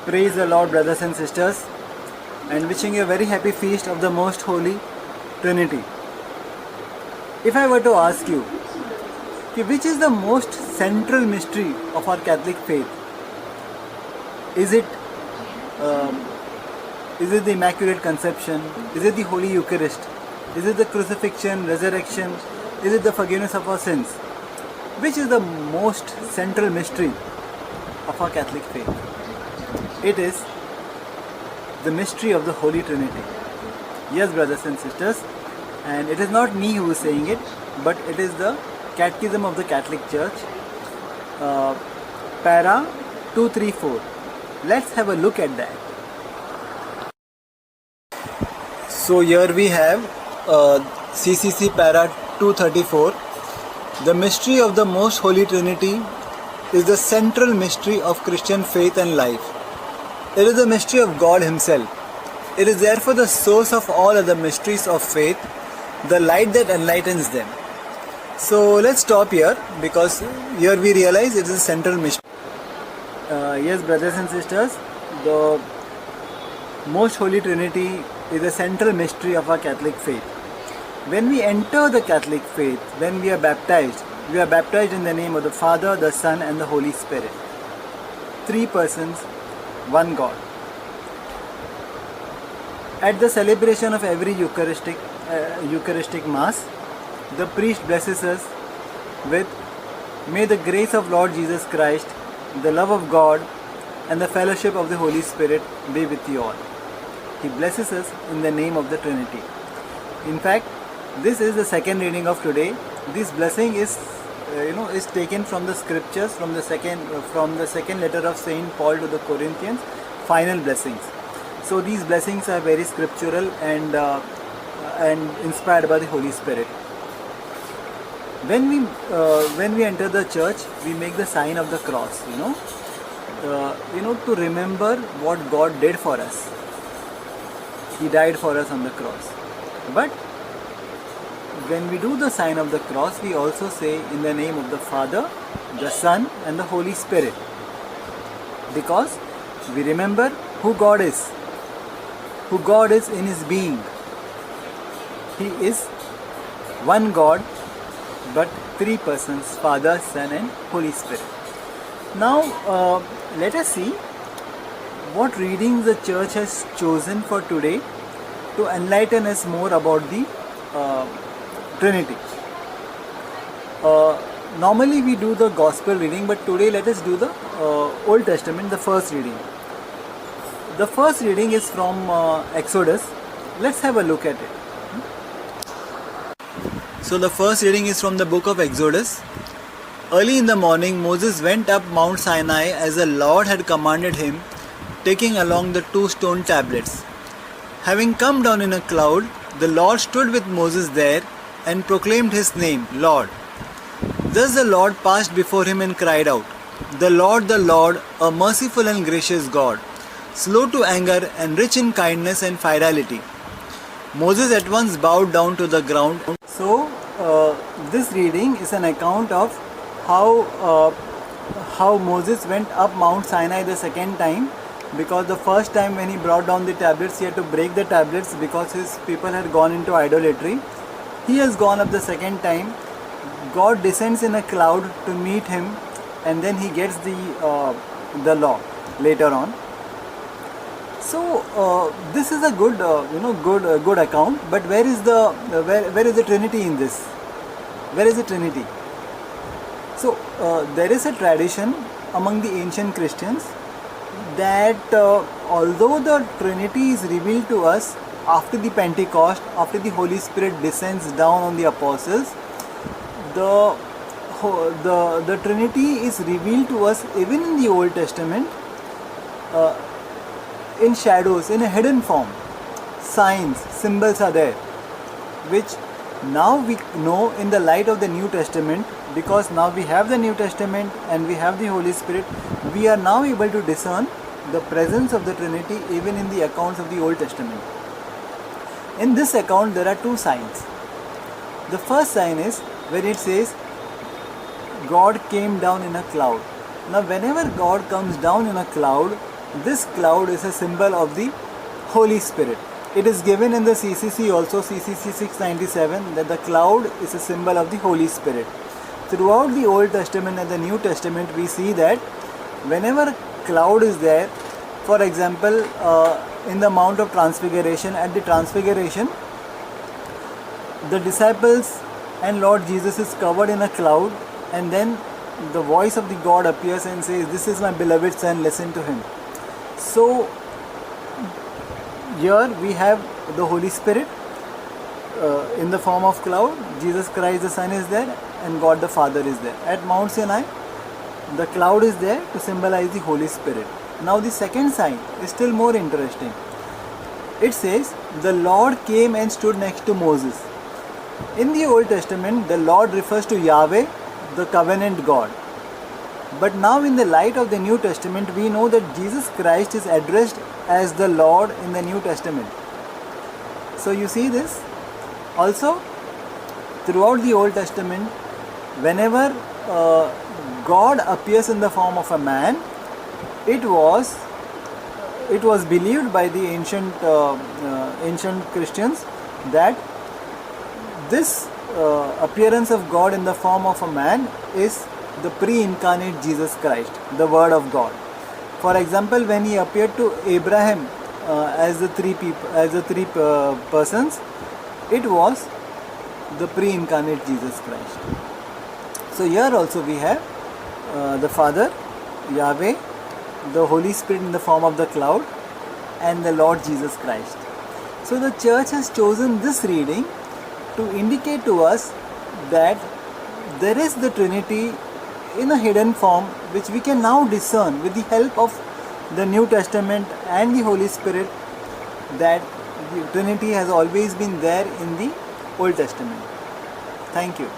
Praise the Lord, brothers and sisters, and wishing you a very happy feast of the Most Holy Trinity. If I were to ask you, which is the most central mystery of our Catholic faith? Is it the Immaculate Conception? Is it the Holy Eucharist? Is it the crucifixion, resurrection? Is it the forgiveness of our sins? Which is the most central mystery of our Catholic faith? It is the mystery of the Holy Trinity. Yes, brothers and sisters, and it is not me who is saying it, but it is the Catechism of the Catholic Church, para 234. Let's have a look at that. So here we have CCC para 234. The mystery of the Most Holy Trinity is the central mystery of Christian faith and life. It is the mystery of God Himself. It is therefore the source of all other mysteries of faith, the light that enlightens them. So let's stop here, because here we realize it is a central mystery. Yes, brothers and sisters, the Most Holy Trinity is a central mystery of our Catholic faith. When we enter the Catholic faith, when we are baptized in the name of the Father, the Son and the Holy Spirit. Three persons, one God. At the celebration of every Eucharistic Mass, the priest blesses us with, "May the grace of Lord Jesus Christ, the love of God and the fellowship of the Holy Spirit be with you all." He blesses us in the name of the Trinity. In fact, this is the second reading of today. This blessing is taken from the scriptures, from the second letter of Saint Paul to the Corinthians, final blessings. So these blessings are very scriptural and inspired by the Holy Spirit. When we enter the church, we make the sign of the cross. To remember what God did for us. He died for us on the cross. But when we do the sign of the cross, we also say in the name of the Father, the Son and the Holy Spirit. Because we remember who God is. Who God is in His being. He is one God, but three persons, Father, Son and Holy Spirit. Now let us see what readings the Church has chosen for today to enlighten us more about the Trinity. Normally we do the Gospel reading, but today let us do the Old Testament, the first reading. The first reading is from Exodus. Let's have a look at it. So the first reading is from the book of Exodus. Early in the morning, Moses went up Mount Sinai as the Lord had commanded him, taking along the 2 stone tablets. Having come down in a cloud, the Lord stood with Moses there and proclaimed his name, Lord. Thus the Lord passed before him and cried out, the Lord, a merciful and gracious God, slow to anger and rich in kindness and fidelity." Moses at once bowed down to the ground. So this reading is an account of how Moses went up Mount Sinai the second time, because the first time when he brought down the tablets, he had to break the tablets because his people had gone into idolatry. He has gone up the second time. God descends in a cloud to meet him, and then he gets the law later on. So this is a good account. But where is the Trinity in this? Where is the Trinity? So there is a tradition among the ancient Christians that although the Trinity is revealed to us after the Pentecost, after the Holy Spirit descends down on the apostles, the Trinity is revealed to us even in the Old Testament in shadows, in a hidden form. Signs, symbols are there, which now we know in the light of the New Testament, because now we have the New Testament and we have the Holy Spirit. We are now able to discern the presence of the Trinity even in the accounts of the Old Testament. In this account there are 2 signs. The first sign is when it says God came down in a cloud. Now whenever God comes down in a cloud, this cloud is a symbol of the Holy Spirit. It is given in the CCC also, CCC 697, that the cloud is a symbol of the Holy Spirit. Throughout the Old Testament and the New Testament, we see that whenever cloud is there, for example, in the Mount of Transfiguration, at the Transfiguration, the disciples and Lord Jesus is covered in a cloud, and then the voice of the God appears and says, "This is my beloved Son, listen to him." So here we have the Holy Spirit in the form of cloud. Jesus Christ the Son is there and God the Father is there. At Mount Sinai, the cloud is there to symbolize the Holy Spirit. Now the second sign is still more interesting. It says, the Lord came and stood next to Moses. In the Old Testament, the Lord refers to Yahweh, the covenant God. But now in the light of the New Testament, we know that Jesus Christ is addressed as the Lord in the New Testament. So you see this? Also, throughout the Old Testament, whenever God appears in the form of a man, it was believed by the ancient Christians that this appearance of God in the form of a man is the pre-incarnate Jesus Christ, the Word of God. For example, when he appeared to Abraham as the three persons, it was the pre-incarnate Jesus Christ. So here also we have the Father, Yahweh, the Holy Spirit in the form of the cloud, and the Lord Jesus Christ. So the church has chosen this reading to indicate to us that there is the Trinity in a hidden form, which we can now discern with the help of the New Testament and the Holy Spirit, that the Trinity has always been there in the Old Testament. Thank you.